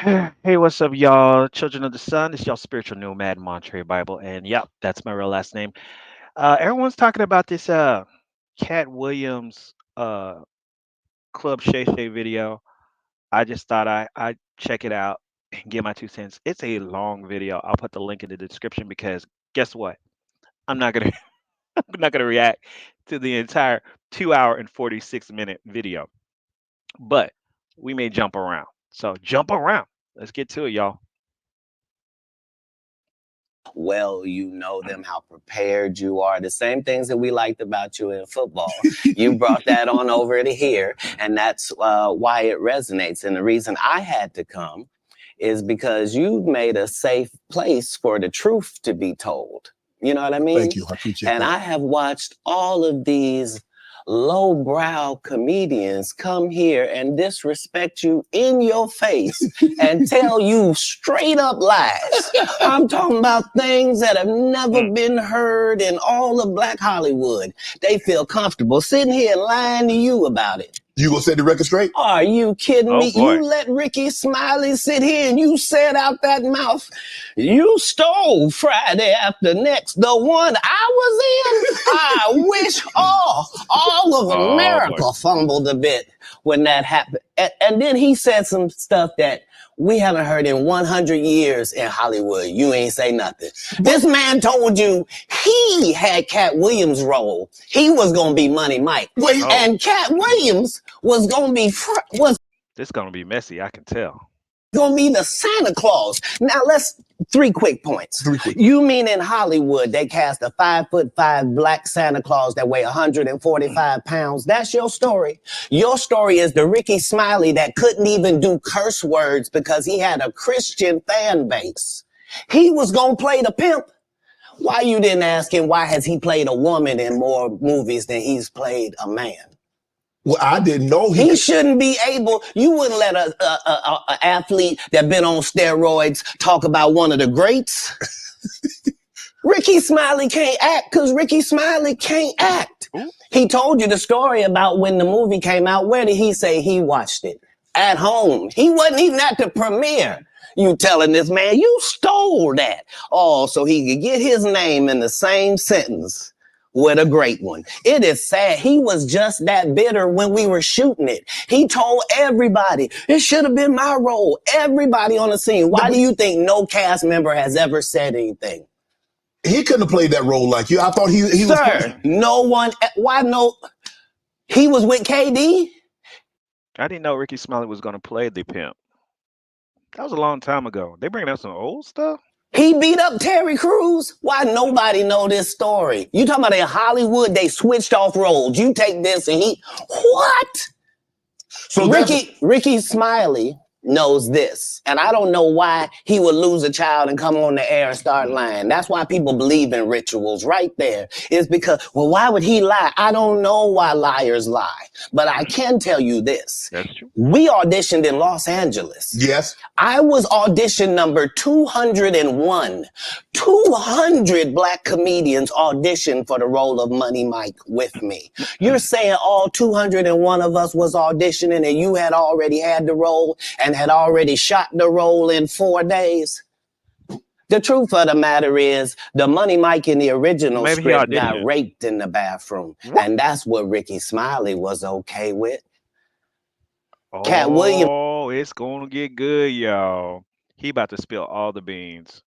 Hey, what's up, y'all? Children of the Sun. It's y'all spiritual nomad, Montre Bible, and yep, that's my real last name. Everyone's talking about this Cat Williams Club Shay Shay video. I just thought I'd check it out and give my 2 cents. It's a long video. I'll put the link in the description because guess what? I'm not gonna I'm not gonna react to the entire 2 hour and 46 minute video, but we may jump around. So jump around. Let's get to it, y'all. Well, you know them, how prepared you are. The same things that we liked about you in football. You brought that on over to here, and that's why it resonates. And the reason I had to come is because you made a safe place for the truth to be told. You know what I mean? Thank you. I appreciate And that. I have watched all of these lowbrow comedians come here and disrespect you in your face and tell you straight up lies. I'm talking about things that have never been heard in all of Black Hollywood. They feel comfortable sitting here lying to you about it. You gonna set the record straight? Are you kidding Oh me? boy. You let Ricky Smiley sit here and you said out that mouth, you stole Friday after next, the one I was in. I wish all of Oh boy. America fumbled a bit when that happened. And then he said some stuff that we haven't heard in 100 years in Hollywood. You ain't say nothing. This man told you he had Cat Williams' role. He was going to be Money Mike. Wait. Oh. And Cat Williams was going to be This gonna be messy. I can tell. the Santa Claus. Now let's three quick points. You mean in Hollywood they cast a 5'5" black Santa Claus that weigh 145 pounds? That's your story. Your story is the Ricky Smiley that couldn't even do curse words because he had a Christian fan base. He was gonna play the pimp. Why you didn't ask him why has he played a woman in more movies than he's played a man? Well, I didn't know He shouldn't be able. You wouldn't let a athlete that been on steroids talk about one of the greats. Ricky Smiley can't act because Ricky Smiley can't act. Ooh. He told you the story about when the movie came out. Where did he say he watched it? At home. He wasn't even at the premiere. You telling this man, you stole that. Oh, so he could get his name in the same sentence with a great one. It is sad. He was just that bitter when we were shooting it. He told everybody, it should have been my role. Everybody on the scene. Why do you think no cast member has ever said anything? He couldn't have played that role like you. I thought he was. Sir, no one, why no? He was with KD? I didn't know Ricky Smiley was gonna play the pimp. That was a long time ago. They bringing up some old stuff. He beat up Terry Crews? Why nobody know this story? You talking about in Hollywood, they switched off roles. You take this and he, what? So Ricky Smiley knows this. And I don't know why he would lose a child and come on the air and start lying. That's why people believe in rituals right there. It's because, well, why would he lie? I don't know why liars lie. But I can tell you this. That's true. We auditioned in Los Angeles. Yes. I was audition number 201. 200 black comedians auditioned for the role of Money Mike with me. You're saying all 201 of us was auditioning and you had already had the role and had already shot the role in 4 days? The truth of the matter is, the Money Mike in the original script got raped in the bathroom. And that's what Ricky Smiley was okay with. Cat Williams. Oh, it's gonna get good, y'all. He about to spill all the beans.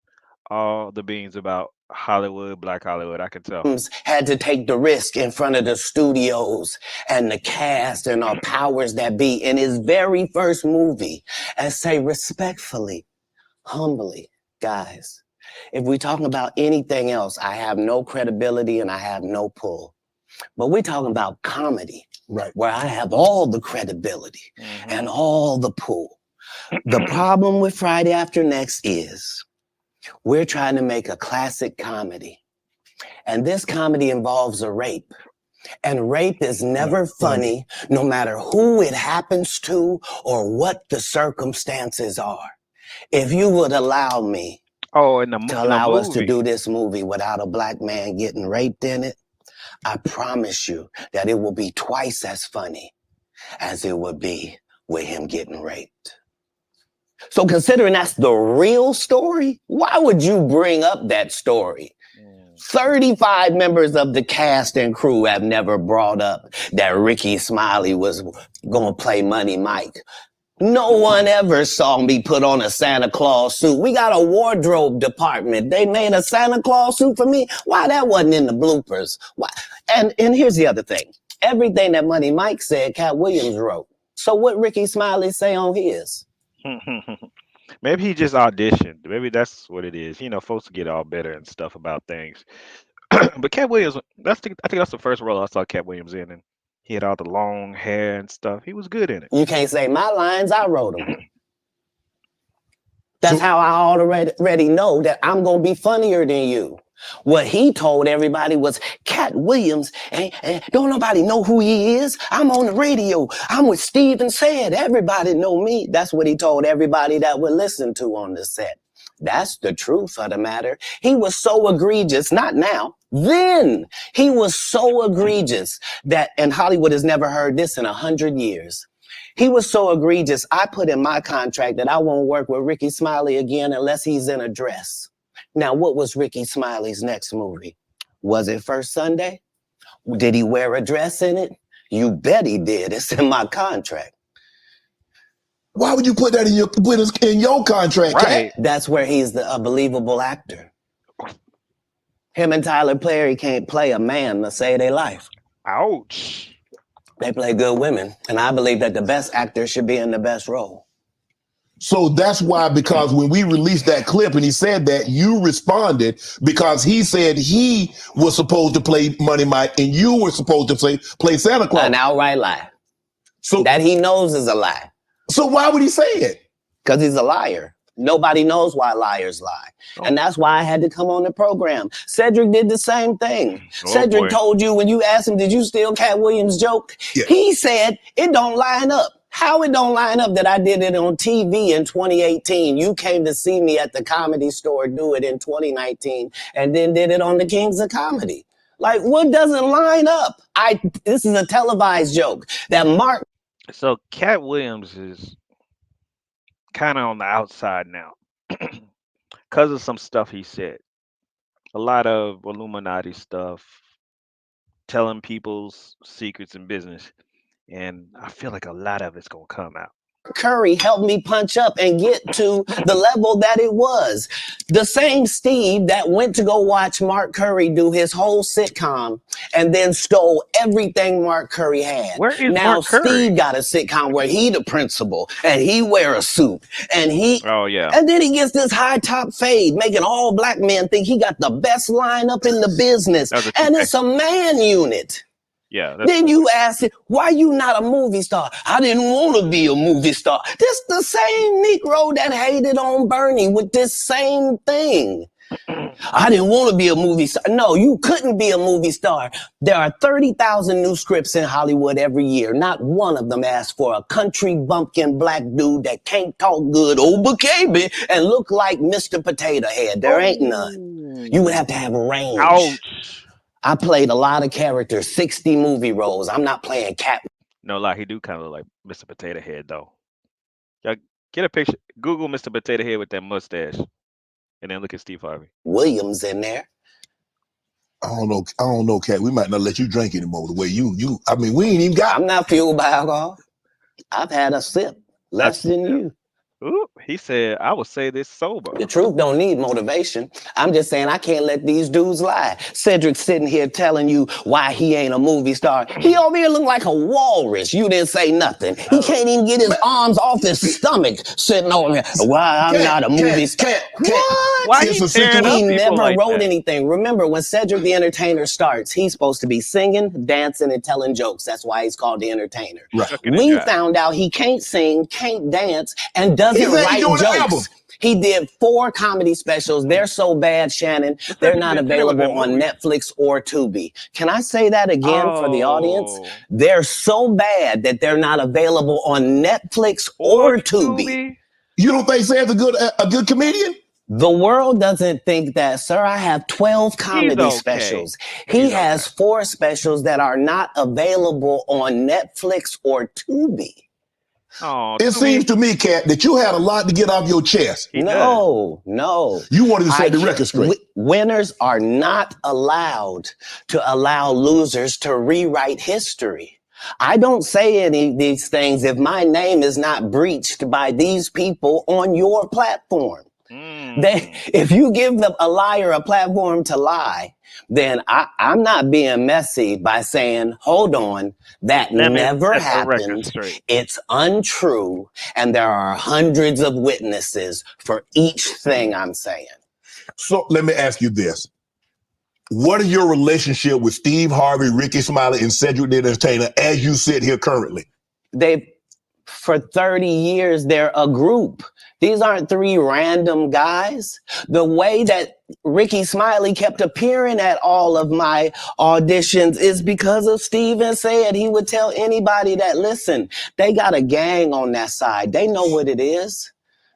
All the beans about Hollywood, Black Hollywood. I can tell. Had to take the risk in front of the studios and the cast and our powers that be in his very first movie and say respectfully, humbly, guys, if we're talking about anything else, I have no credibility and I have no pull. But we're talking about comedy, right, where I have all the credibility and all the pull. The problem with Friday After Next is we're trying to make a classic comedy. And this comedy involves a rape. And rape is never funny, no matter who it happens to or what the circumstances are. If you would allow me to allow us to do this movie without a black man getting raped in it, I promise you that it will be twice as funny as it would be with him getting raped. So considering that's the real story, why would you bring up that story? 35 members of the cast and crew have never brought up that Ricky Smiley was going to play Money Mike. No one ever saw me put on a Santa Claus suit. We got a wardrobe department. They made a Santa Claus suit for me. Why that wasn't in the bloopers? Why? And here's the other thing. Everything that Money Mike said, Cat Williams wrote. So what Ricky Smiley say on his? Maybe he just auditioned. Maybe that's what it is. You know, folks get all better and stuff about things. But Cat Williams, I think that's the first role I saw Cat Williams in, and he had all the long hair and stuff. He was good in it. You can't say my lines, I wrote them. That's how I already know that I'm going to be funnier than you. What he told everybody was, Cat Williams, and don't nobody know who he is. I'm on the radio. I'm with Steve and Said. Everybody know me. That's what he told everybody that would listen to on the set. That's the truth of the matter. He was so egregious, not now, then. He was so egregious that, and Hollywood has never heard this in 100 years. He was so egregious, I put in my contract that I won't work with Ricky Smiley again unless he's in a dress. Now, what was Ricky Smiley's next movie? Was it First Sunday? Did he wear a dress in it? You bet he did. It's in my contract. Why would you put that in your contract, Right. Cat? That's where he's a believable actor. Him and Tyler Perry can't play a man to save their life. Ouch. They play good women, and I believe that the best actor should be in the best role. So that's why, because when we released that clip and he said that, you responded because he said he was supposed to play Money Mike and you were supposed to play Santa Claus. An outright lie. So that he knows is a lie. So why would he say it? Because he's a liar. Nobody knows why liars lie. And that's why I had to come on the program. Cedric did the same thing. Cedric told you when you asked him, did you steal Cat Williams' joke? Yeah. He said, it don't line up. How it don't line up that I did it on TV in 2018? You came to see me at the Comedy Store do it in 2019 and then did it on the Kings of Comedy. Like, what doesn't line up? This is a televised joke that Mark. So Cat Williams is kind of on the outside now because of some stuff he said. A lot of Illuminati stuff, telling people's secrets in business. And I feel like a lot of it's going to come out. Curry helped me punch up and get to the level that it was. The same Steve that went to go watch Mark Curry do his whole sitcom and then stole everything Mark Curry had. Where is now Mark Curry? Steve got a sitcom where he the principal and he wear a suit and oh yeah, and then he gets this high top fade, making all black men think he got the best lineup in the business, and it's a man unit. Yeah. Then you ask it, why you not a movie star? I didn't want to be a movie star. This the same Negro that hated on Bernie with this same thing. I didn't want to be a movie star. No, you couldn't be a movie star. There are 30,000 new scripts in Hollywood every year. Not one of them asks for a country bumpkin black dude that can't talk good, baby, and look like Mr. Potato Head. There ain't none. You would have to have range. Ouch. I played a lot of characters, 60 movie roles. I'm not playing Cat. No lie, he do kind of look like Mr. Potato Head though. Y'all get a picture. Google Mr. Potato Head with that mustache, and then look at Steve Harvey. Williams in there. I don't know, Cat. We might not let you drink anymore the way you. I mean, we ain't even got. I'm not fueled by alcohol. I've had a sip, less than you. Ooh, he said, I would say this sober. The truth don't need motivation. I'm just saying I can't let these dudes lie. Cedric's sitting here telling you why he ain't a movie star. He over here look like a walrus. You didn't say nothing. He can't even get his arms off his stomach sitting over here. Why I'm not a movie star. What? Why he never like wrote that? anything. Remember, when Cedric the Entertainer starts, he's supposed to be singing, dancing, and telling jokes. That's why he's called the Entertainer. Right. We found out he can't sing, can't dance, and doesn't write jokes. He did 4 comedy specials. They're so bad, Shannon, they're not available on Netflix or Tubi. Can I say that again for the audience? They're so bad that they're not available on Netflix or Tubi. You don't think Sam's a good comedian? The world doesn't think that, sir. I have 12 comedy specials. He has 4 specials that are not available on Netflix or Tubi. Oh, It too seems many. to me, Cat, that you had a lot to get off your chest. He does. No. You wanted to set the record straight. Winners are not allowed to allow losers to rewrite history. I don't say any of these things if my name is not breached by these people on your platform. If you give a liar a platform to lie, then I'm not being messy by saying, hold on, that Let me never set the record happened. straight. It's untrue. And there are hundreds of witnesses for each thing I'm saying. So let me ask you this. What is your relationship with Steve Harvey, Ricky Smiley, and Cedric the Entertainer as you sit here currently? For 30 years, they're a group. These aren't three random guys. The way that Ricky Smiley kept appearing at all of my auditions is because of Steven said he would tell anybody that, listen, they got a gang on that side. They know what it is.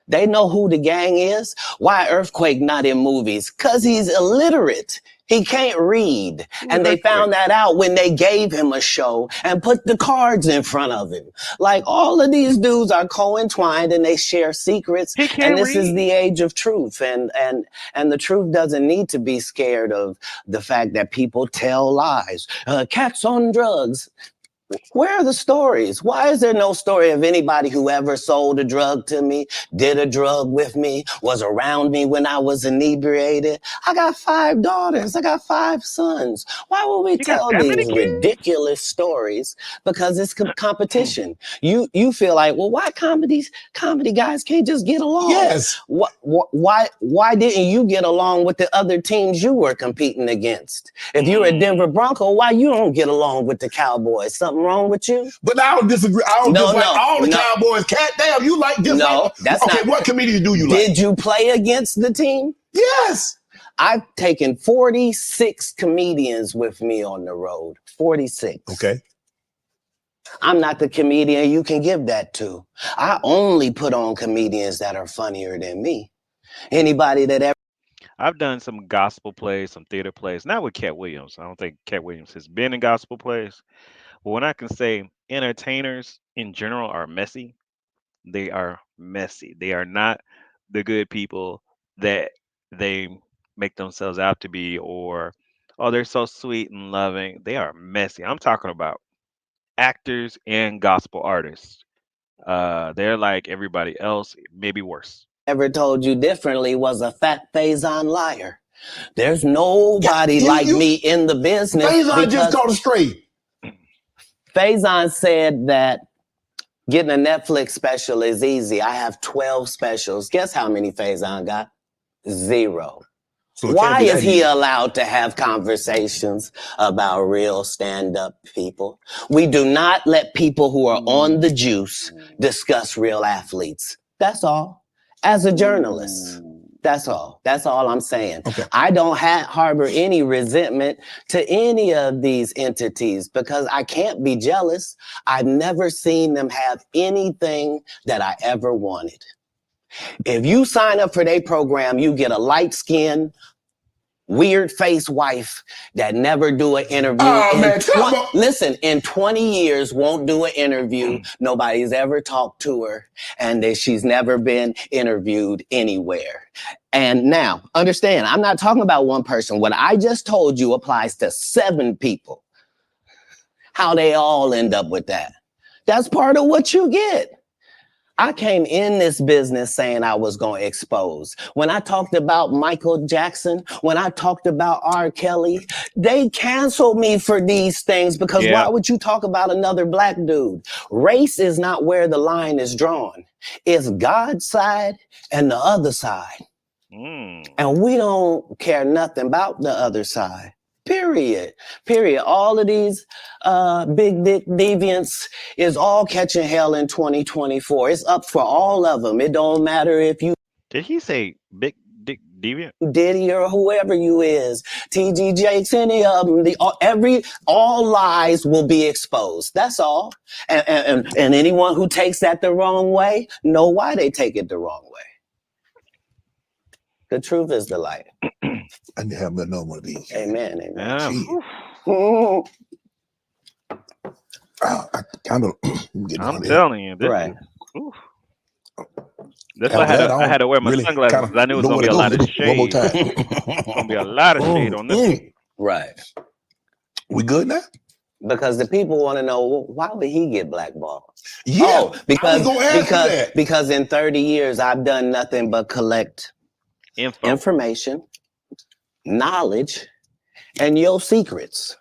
They know who the gang is. Why Earthquake not in movies? Because he's illiterate. He can't read. And they found that out when they gave him a show and put the cards in front of him. Like, all of these dudes are co-entwined and they share secrets. He And can't this is read. the age of truth. And the truth doesn't need to be scared of the fact that people tell lies. Cats on drugs. Where are the stories? Why is there no story of anybody who ever sold a drug to me, did a drug with me, was around me when I was inebriated? I got 5 daughters. I got 5 sons. Why would we You got tell that many these kids? ridiculous stories? Because it's competition. You feel like, well, why comedy guys can't just get along? Yes. Why didn't you get along with the other teams you were competing against? If you're a Denver Bronco, why you don't get along with the Cowboys? Something wrong with you? But I don't disagree. I don't dislike all the Cowboys. Cat, damn, you like this? No, that's okay, not. what comedians do you like? Did you play against the team? Yes. I've taken 46 comedians with me on the road. 46. Okay. I'm not the comedian you can give that to. I only put on comedians that are funnier than me. Anybody that ever. I've done some gospel plays, some theater plays, not with Cat Williams. I don't think Cat Williams has been in gospel plays. But when I can say entertainers in general are messy, they are messy. They are not the good people that they make themselves out to be, or, oh, they're so sweet and loving. They are messy. I'm talking about actors and gospel artists. They're like everybody else, maybe worse. Ever told you differently was a fat Faison liar. There's nobody like me in the business. Faison just caught a straight. Faison said that getting a Netflix special is easy. I have 12 specials. Guess how many Faison got? 0. So why is he allowed to have conversations about real stand-up people? We do not let people who are on the juice discuss real athletes. That's all. As a journalist. That's all. That's all I'm saying. Okay. I don't harbor any resentment to any of these entities because I can't be jealous. I've never seen them have anything that I ever wanted. If you sign up for their program, you get a light-skinned, weird-faced wife that never do an interview. Listen, in 20 years, won't do an interview. Nobody's ever talked to her, and she's never been interviewed anywhere. And now, understand, I'm not talking about one person. What I just told you applies to 7 people. How they all end up with that. That's part of what you get. I came in this business saying I was going to expose. When I talked about Michael Jackson, when I talked about R. Kelly, they canceled me for these things because why would you talk about another black dude? Race is not where the line is drawn. It's God's side and the other side. And we don't care nothing about the other side. Period. All of these big dick deviants is all catching hell in 2024. It's up for all of them. It don't matter if you. Did he say big dick deviant? Diddy or whoever you is, TG Jakes, any of them. All lies will be exposed. That's all. And anyone who takes that the wrong way, know why they take it the wrong way. The truth is the light. I need to have another one of these. Amen. Yeah. I kind of getting I'm on there. telling you, this Right. is. Oof. That's why After that, I I had don't to wear my really sunglasses kind because I of knew it was know gonna where be to a go. lot Hit of it one more shade. time. It's gonna be a lot of shade on this one. Right. We good now? Because the people want to know, well, why would he get blackballed? Yeah, Oh, I was gonna ask you that. because in 30 years I've done nothing but collect Info. information, knowledge, and your secrets.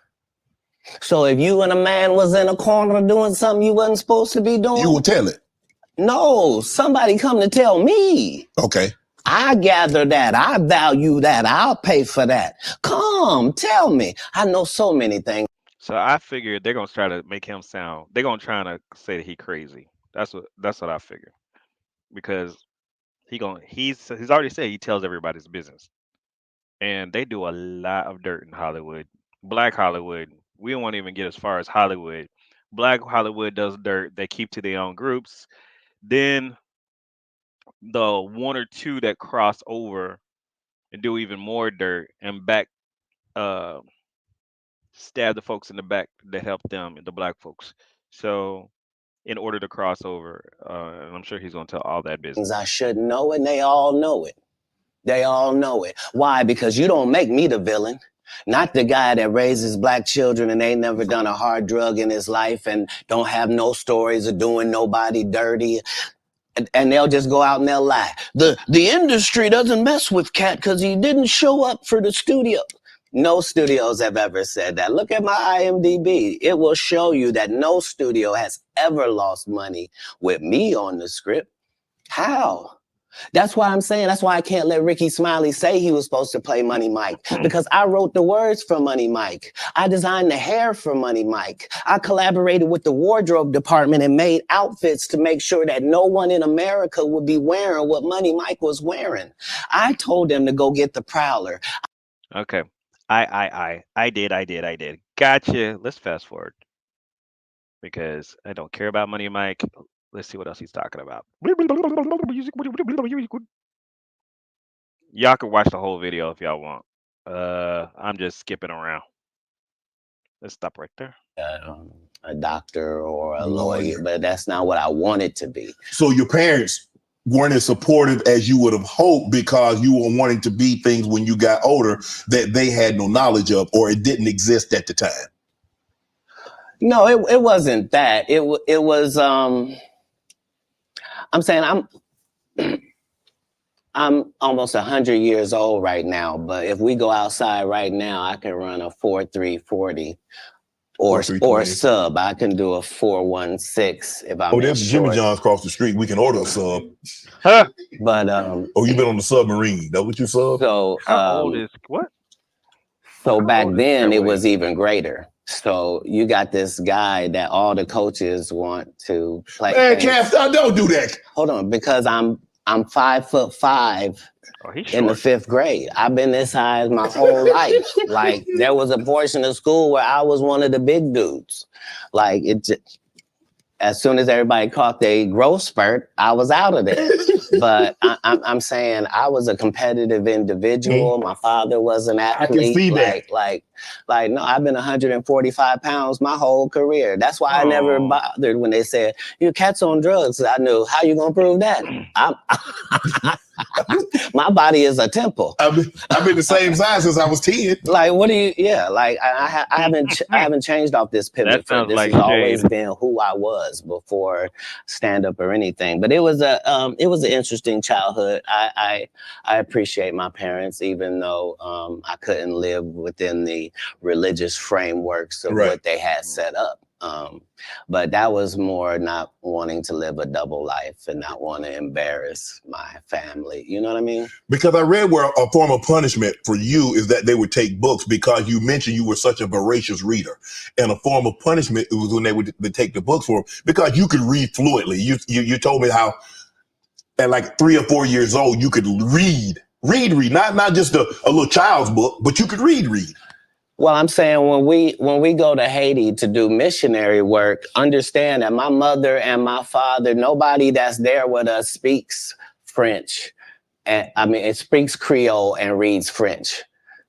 So if you and a man was in a corner doing something you wasn't supposed to be You doing, will tell it. no, somebody come to tell me. Okay. I gather that. I value that. I'll pay for that. Come, tell me. I know so many things. So I figured they're gonna try to make him sound. They're gonna try to say that he crazy. That's what I figured because he's already said he tells everybody's business, and they do a lot of dirt in Hollywood. Black Hollywood. We don't want to even get as far as Hollywood. Black Hollywood does dirt. They keep to their own groups. Then the one or two that cross over and do even more dirt and back uh stab the folks in the back that help them, the black folks. So in order to cross over, and I'm sure he's gonna tell all that I business. should know, and they all know it. They all know it. Why? Because you don't make me the villain. Not the guy that raises black children and ain't never done a hard drug in his life and don't have no stories of doing nobody dirty. And they'll just go out and they'll lie. The industry doesn't mess with Cat because he didn't show up for the studio. No studios have ever said that. Look at my IMDb. It will show you that no studio has ever lost money with me on the script. How? That's why I'm saying, that's why I can't let Ricky Smiley say he was supposed to play Money Mike, because I wrote the words for Money Mike. I designed the hair for Money Mike. I collaborated with the wardrobe department and made outfits to make sure that no one in America would be wearing what Money Mike was wearing. I told them to go get the Prowler. Okay. I did. Gotcha. Let's fast forward because I don't care about Money Mike. Let's see what else he's talking about. Y'all can watch the whole video if y'all want. I'm just skipping around. Let's stop right there. A doctor or a lawyer, Lawyer. but that's not what I wanted to be. So your parents weren't as supportive as you would have hoped because you were wanting to be things when you got older that they had no knowledge of or it didn't exist at the time. No, it wasn't that. It was. I'm saying I'm almost 100 years old right now, but if we go outside right now, I can run a 4.340 or sub. I can do a 4.16 if I'm Oh, in there's Jimmy short. John's across the street. We can order a sub. Huh? But Oh, you been on the submarine? That what you sub? How old is what? So How back old is then Cat it was Williams? even greater. So you got this guy that all the coaches want to play. Man, Cass, don't do that. Hold on, because I'm 5'5" Oh, he's in the short. 5th grade. I've been this size my whole life. Like there was a portion of school where I was one of the big dudes. Like as soon as everybody caught their growth spurt, I was out of there. But I'm saying I was a competitive individual. My father was an athlete. I can see that. Like no, I've been 145 pounds my whole career. That's why I never bothered when they said, "You Cat's on drugs." I knew, how you gonna prove that? My body is a temple. I've been the same size since I was 10. Like, what do you? Yeah, like I haven't changed off this That pivot foot. sounds This like has shade. always been who I was before stand up or anything. But it was an interesting childhood. I appreciate my parents, even though I couldn't live within the religious frameworks of what they had set up. But that was more not wanting to live a double life and not want to embarrass my family. You know what I mean? Because I read where a form of punishment for you is that they would take books because you mentioned you were such a voracious reader. And a form of punishment was when they would take the books for because you could read fluently. You told me how at like 3 or 4 years old you could read, not just a little child's book, but you could read. Well, I'm saying when we go to Haiti to do missionary work, understand that my mother and my father, nobody that's there with us speaks French. And I mean, it speaks Creole and reads French.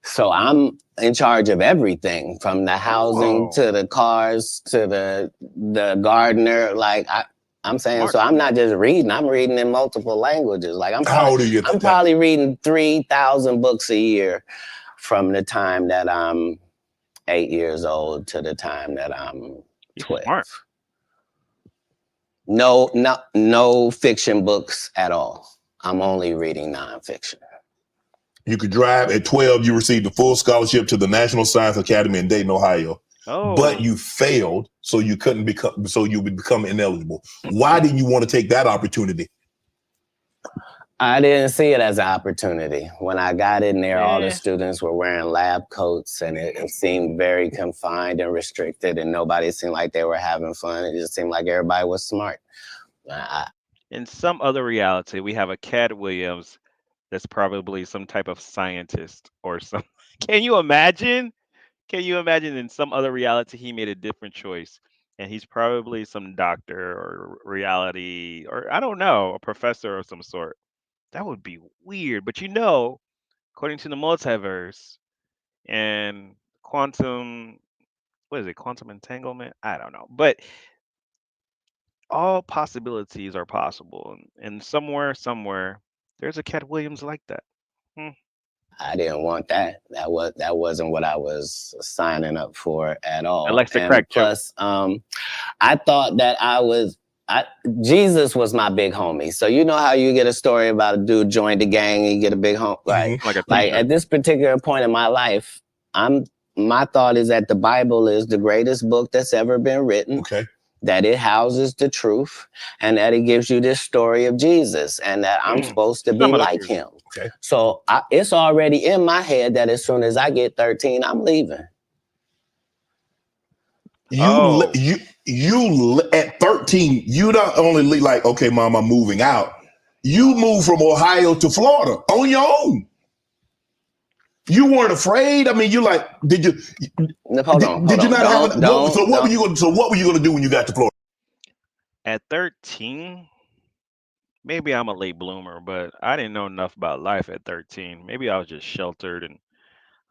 So I'm in charge of everything, from the housing to the cars to the gardener. Like I'm saying, so I'm not just reading. I'm reading in multiple languages. Like How old are you? I'm probably reading 3,000 books a year from the time that I'm 8 years old to the time that I'm 12. Smart. No fiction books at all. I'm only reading nonfiction. You could drive. At 12, you received a full scholarship to the National Science Academy in Dayton, Ohio. But you failed, so you couldn't become, so you would become ineligible. Why didn't you want to take that opportunity? I didn't see it as an opportunity. When I got in there, all the students were wearing lab coats, and it seemed very confined and restricted, and nobody seemed like they were having fun. It just seemed like everybody was smart. In some other reality, we have a Cat Williams that's probably some type of scientist or some. Can you imagine? Can you imagine in some other reality he made a different choice and he's probably some doctor or reality or I don't know, a professor of some sort. That would be weird. But according to the multiverse and quantum, what is it? Quantum entanglement? I don't know. But all possibilities are possible. And somewhere, there's a Cat Williams like that. Hmm. I didn't want that. That wasn't what I was signing up for at all. Alexa crack joke. Plus, I thought that Jesus was my big homie. So you know how you get a story about a dude joined the gang and you get a big homie, right? Like at this particular point in my life, my thought is that the Bible is the greatest book that's ever been written. Okay. That it houses the truth, and that it gives you this story of Jesus, and that I'm supposed to be like him. Okay. So it's already in my head that as soon as I get 13, I'm leaving. You at 13, you not only like, okay, mom, I'm moving out. You moved from Ohio to Florida on your own. You weren't afraid. I mean, you like, did you? Hold on. Did you not have? So what were you going to do when you got to Florida? At 13, maybe I'm a late bloomer, but I didn't know enough about life at 13. Maybe I was just sheltered and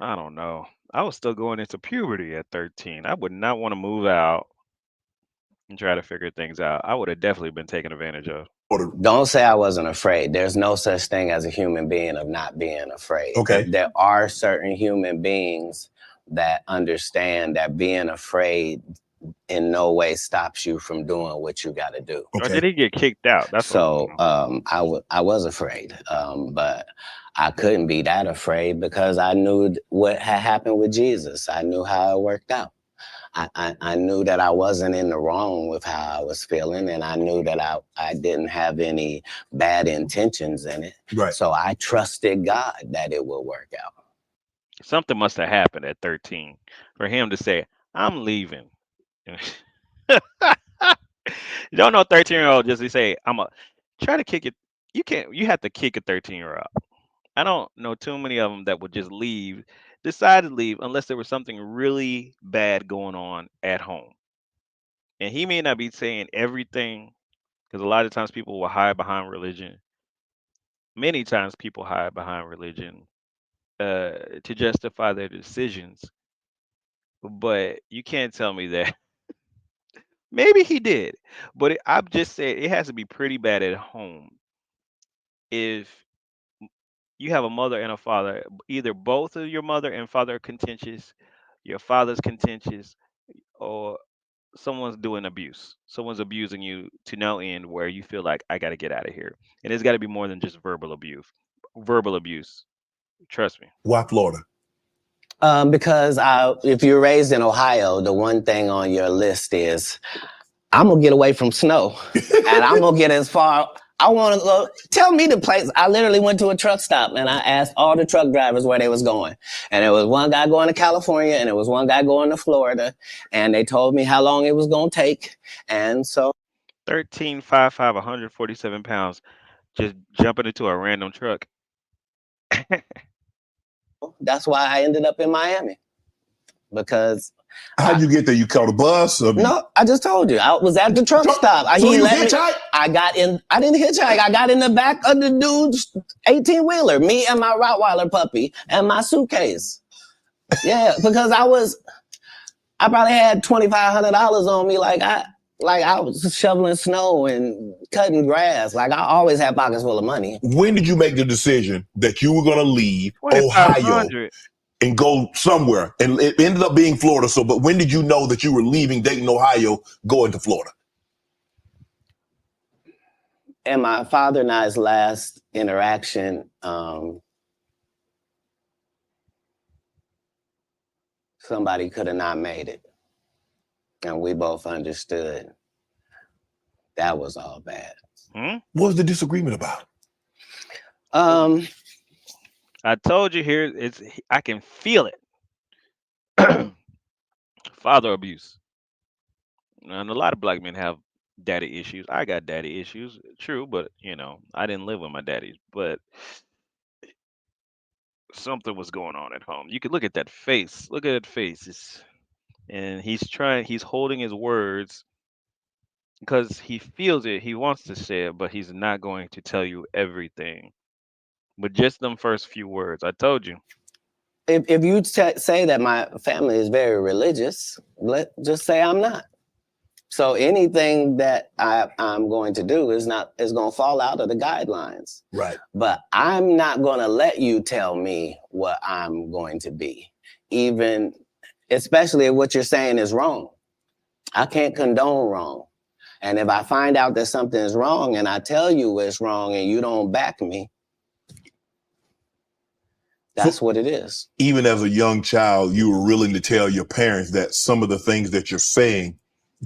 I don't know. I was still going into puberty at 13. I would not want to move out and try to figure things out. I would have definitely been taken advantage of. Don't say I wasn't afraid. There's no such thing as a human being of not being afraid. Okay. There are certain human beings that understand that being afraid in no way stops you from doing what you got to do. Okay. Or did he get kicked out? That's so I was afraid, but I couldn't be that afraid because I knew what had happened with Jesus. I knew how it worked out. I knew that I wasn't in the wrong with how I was feeling, and I knew that I didn't have any bad intentions in it. Right. So I trusted God that it would work out. Something must have happened at 13 for him to say, I'm leaving. You don't know 13-year-old just to say, I'm a try to kick it. You have to kick a 13-year-old. I don't know too many of them that would just decide to leave unless there was something really bad going on at home. And he may not be saying everything because a lot of times people will hide behind religion. Many times people hide behind religion to justify their decisions. But you can't tell me that. Maybe he did, but I'm just saying it has to be pretty bad at home if you have a mother and a father. Either both of your mother and father are contentious, your father's contentious, or someone's doing abuse. Someone's abusing you to no end where you feel like I got to get out of here, and it's got to be more than just verbal abuse. Verbal abuse. Trust me. Why Florida? Because if you're raised in Ohio, the one thing on your list is, I'm going to get away from snow. And I'm going to get as far. I want to go. Tell me the place. I literally went to a truck stop and I asked all the truck drivers where they was going. And there was one guy going to California and there was one guy going to Florida. And they told me how long it was going to take. And so 13.55, 147 pounds, just jumping into a random truck. that's why I ended up in Miami. Because how'd you get there? You caught a bus? No, I just told you. I was at the truck stop. So you hitchhiked? I didn't hitchhike. I got in the back of the dude's 18-wheeler, me and my Rottweiler puppy and my suitcase. Yeah, because I probably had $2,500 on me. Like I was shoveling snow and cutting grass. Like I always had pockets full of money. When did you make the decision that you were going to leave Ohio 2,500. and go somewhere? And it ended up being Florida. So, but when did you know that you were leaving Dayton, Ohio, going to Florida? And my father and I's last interaction, somebody could have not made it. And we both understood that was all bad. What was the disagreement about? Um, I told you here. I can feel it. Father abuse. And a lot of black men have daddy issues. I got daddy issues, true, but I didn't live with my daddies. But something was going on at home. You could look at that face. Look at that face. And he's trying. He's holding his words because he feels it. He wants to say it, but he's not going to tell you everything. But just them first few words. I told you. if you say that my family is very religious, just say I'm not. So anything that I'm going to do is going to fall out of the guidelines. Right. But I'm not going to let you tell me what I'm going to be, even especially if what you're saying is wrong. I can't condone wrong. And if I find out that something is wrong and I tell you it's wrong and you don't back me, that's what it is. Even as a young child, you were willing to tell your parents that some of the things that you're saying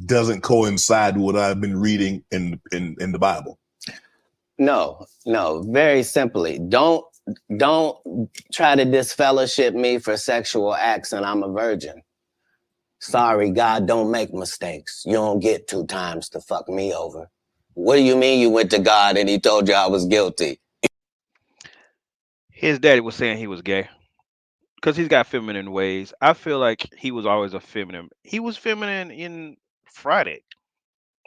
doesn't coincide with what I've been reading in the Bible. No, very simply. Don't try to disfellowship me for sexual acts and I'm a virgin. Sorry, God don't make mistakes. You don't get 2 times to fuck me over. What do you mean you went to God and he told you I was guilty? His daddy was saying he was gay because he's got feminine ways. I feel like he was always a feminine. He was feminine in Friday.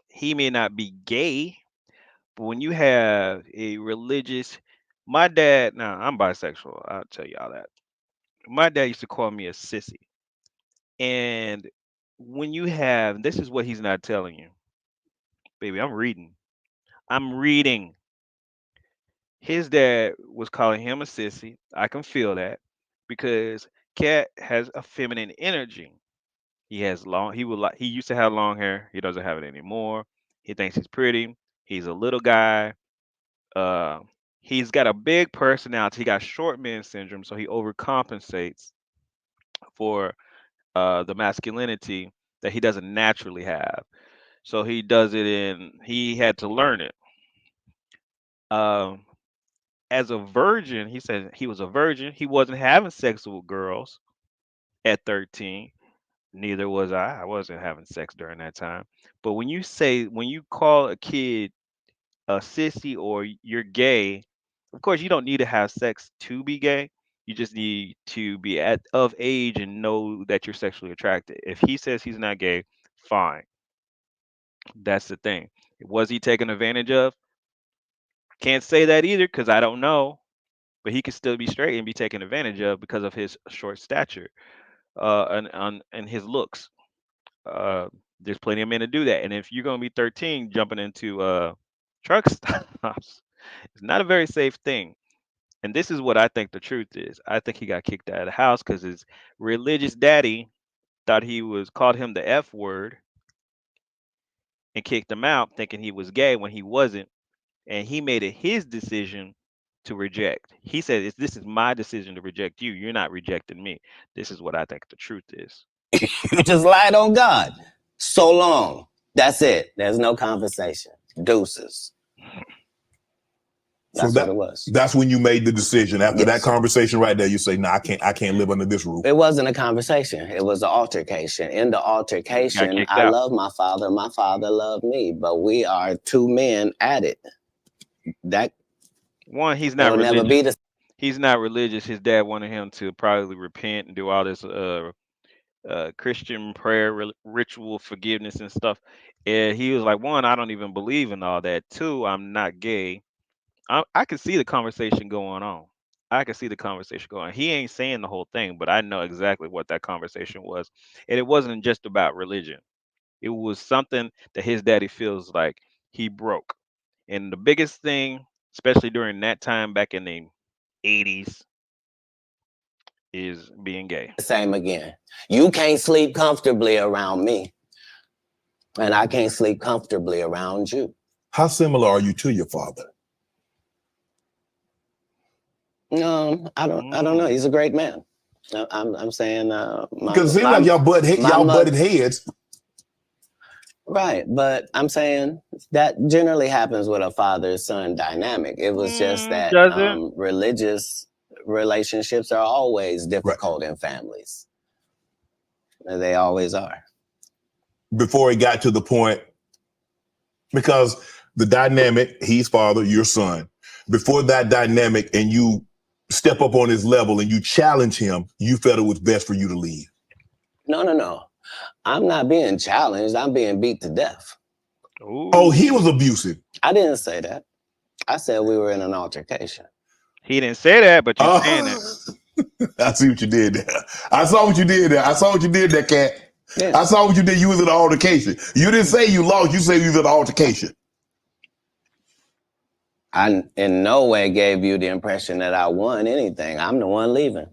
He may not be gay, but when you have a religious, my dad. Now I'm bisexual. I'll tell you all that. My dad used to call me a sissy, and when you have this is what he's not telling you, baby. I'm reading. I'm reading. His dad was calling him a sissy. I can feel that because Cat has a feminine energy. He has long. He would like. He used to have long hair. He doesn't have it anymore. He thinks he's pretty. He's a little guy. Uh, he's got a big personality. He got short man syndrome, so he overcompensates for the masculinity that he doesn't naturally have. So he does it in. He had to learn it. Um, as a virgin, he said he was a virgin. He wasn't having sex with girls at 13. Neither was I. I wasn't having sex during that time. But when you call a kid a sissy or you're gay, of course you don't need to have sex to be gay. You just need to be at of age and know that you're sexually attracted. If he says he's not gay, fine. That's the thing. Was he taken advantage of? Can't say that either because I don't know. But he could still be straight and be taken advantage of because of his short stature and his looks. Uh, there's plenty of men to do that. And if you're gonna be 13 jumping into truck stops, it's not a very safe thing. And this is what I think the truth is. I think he got kicked out of the house because his religious daddy thought he was called him the F word and kicked him out, thinking he was gay when he wasn't. And he made it his decision to reject. He said, "This is my decision to reject you. You're not rejecting me." This is what I think the truth is. You just lied on God. So long. That's it. There's no conversation. Deuces. So That's what it was. that's when you made the decision. After that Yes. conversation right there, you say, "No, I can't live under this roof." It wasn't a conversation. It was an altercation. In the Got altercation, kicked I out. love my father. My father loved me. But we are 2 men at it. That One, he's not it'll never religious. be the He's not religious. His dad wanted him to probably repent and do all this Christian prayer ritual forgiveness and stuff. And he was like, one, I don't even believe in all that. Two, I'm not gay. I could see the conversation going on. I can see the conversation going. He ain't saying the whole thing, but I know exactly what that conversation was. And it wasn't just about religion. It was something that his daddy feels like he broke. And the biggest thing, especially during that time back in the 80s, is being gay. The same again. You can't sleep comfortably around me, and I can't sleep comfortably around you. How similar are you to your father? I don't know. He's a great man. I'm saying Because it seems like my y'all mother. butted heads. Right, but I'm saying that generally happens with a father-son dynamic. It was just that Does it? religious relationships are always Right. difficult in families. They always are. Before it got to the point, because the dynamic, he's father, your son. Before that dynamic, and you step up on his level and you challenge him, you felt it was best for you to leave. No. I'm not being challenged. I'm being beat to death. Oh, he was Ooh. abusive. I didn't say that. I said we were in an altercation. He didn't say that, but you saying Uh, it. I see what you did there. I saw what you did there. I saw what you did there, Cat. Yeah. I saw what you did. You was in an altercation. You didn't say you lost. You said you was in an altercation. I in no way gave you the impression that I won anything. I'm the one leaving.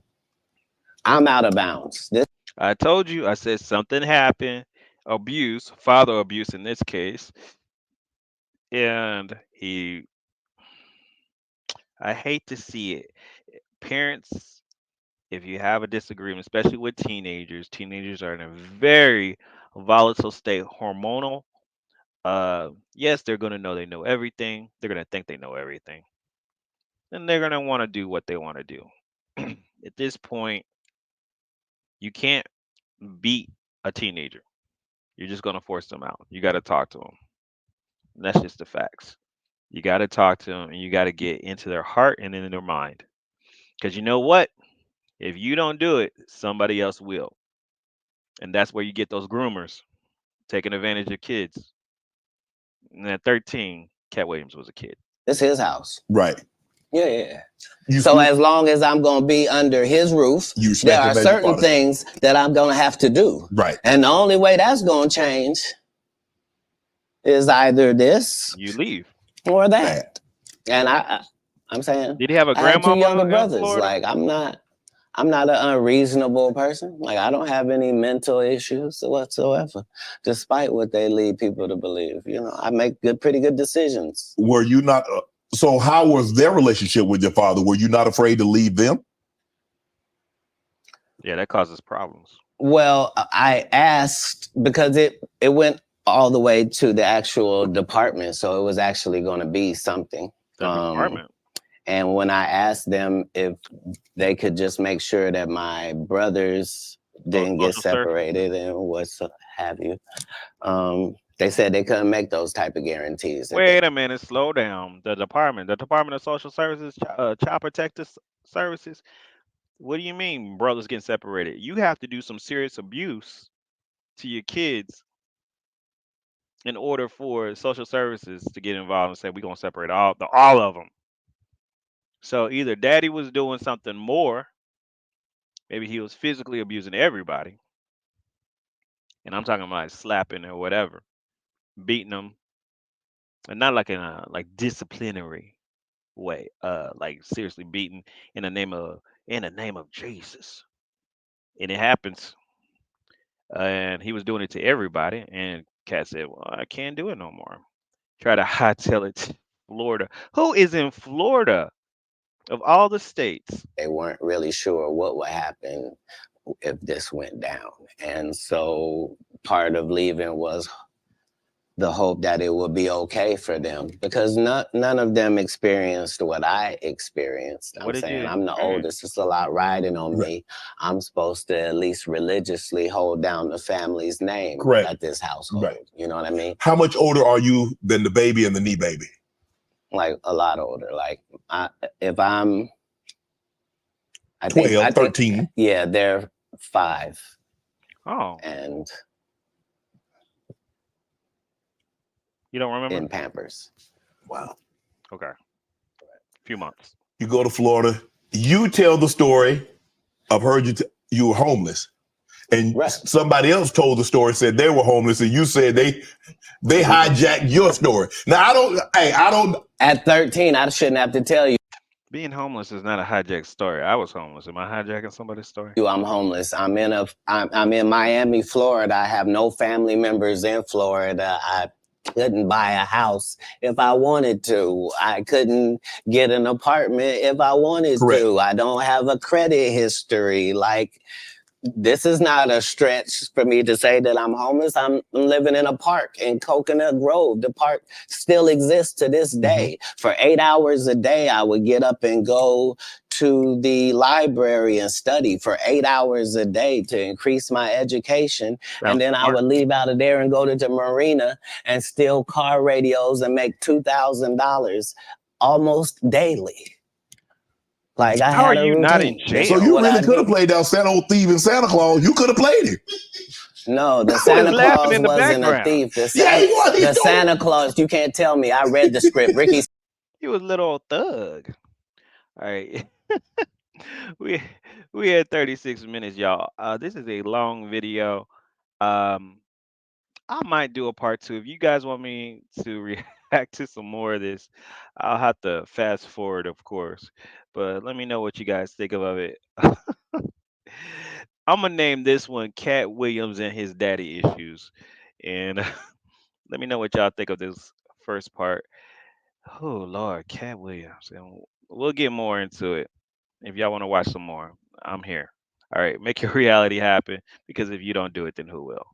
I'm out of bounds. I told you, I said something happened, abuse, father abuse in this case, and I hate to see it. Parents, if you have a disagreement, especially with teenagers are in a very volatile state, hormonal. Yes, they're gonna know they know everything. They're gonna think they know everything, and they're gonna want to do what they want to do. At this point, you can't beat a teenager. You're just gonna force them out. You got to talk to them. That's just the facts. You got to talk to them, and you got to get into their heart and in their mind. Because you know what? If you don't do it, somebody else will. And that's where you get those groomers taking advantage of kids. And at 13, Cat Williams was a kid. It's his house. Right. Yeah. You, So as long as I'm going to be under his roof, there are certain things that I'm going to have to do. Right. And the only way that's going to change is either this You leave. or that. And I'm saying, Did he have a I have two younger grandmama in brothers. Florida? Like I'm not an unreasonable person. Like I don't have any mental issues whatsoever, despite what they lead people to believe. You know, I make pretty good decisions. Were you not? So how was their relationship with your father? Were you not afraid to leave them? Yeah, that causes problems. Well, I asked because it went all the way to the actual department, so it was actually going to be something. The department. And when I asked them if they could just make sure that my brothers didn't get Social separated and what have you, they said they couldn't make those type of guarantees. Wait a minute, slow down. The Department of Social Services, Child Protective Services. What do you mean, brothers getting separated? You have to do some serious abuse to your kids in order for social services to get involved and say we're gonna separate all of them. So either daddy was doing something more, maybe he was physically abusing everybody, and I'm talking about slapping or whatever, beating them, and not like in a like disciplinary way, like seriously beating in the name of Jesus, and it happens, and he was doing it to everybody, and Cat said, "Well, I can't do it no more." Try to hightail it to Florida. Who is in Florida of all the states? They weren't really sure what would happen if this went down. And so part of leaving was the hope that it would be okay for them because none of them experienced what I experienced. What I'm did saying you I'm the experience? oldest. It's a lot riding on me. I'm supposed to at least religiously hold down the family's name at this household. Right. You know what I mean? How much older are you than the baby and the knee baby? Like a lot older. Like if I'm, I 12, think, 13. Yeah, they're 5. Oh, And you don't remember? in Pampers. Wow. Okay, few months. You go to Florida. you tell the story of you were homeless, and Right. somebody else told the story, said they were homeless, and you said they hijacked your story. Now I don't. At 13, I shouldn't have to tell you Being homeless is not a hijacked story. I was homeless. Am I hijacking somebody's story? I'm homeless. I'm in Miami, Florida. I have no family members in Florida. I couldn't buy a house if I wanted to. I couldn't get an apartment if I wanted Correct. to. I don't have a credit history. Like, this is not a stretch for me to say that I'm homeless. I'm living in a park in Coconut Grove. The park still exists to this Mm-hmm. day. For 8 hours a day, I would get up and go to the library and study for 8 hours a day to increase my education. And Sounds then I smart. would leave out of there and go to the marina and steal car radios and make $2,000 almost daily. Like, I How are had a you not in routine. This So is jail? you what really I could have do. played out Santa old thieving Santa Claus. You could have played it. No, the Who is Santa laughing Claus in the wasn't a background? thief. Yeah, he was. He's The doing Santa Claus, you can't tell me. I read the script. Ricky He was little old thug. All right. we we had 36 minutes, y'all. This is a long video. Um, I might do a part two. If you guys want me to react to some more of this, I'll have to fast forward, of course. But let me know what you guys think of it. I'm gonna name this one Cat Williams and his daddy issues, and let me know what y'all think of this first part. Oh Lord, Cat Williams, and we'll get more into it. If y'all want to watch some more, I'm here. All right, make your reality happen because if you don't do it, then who will?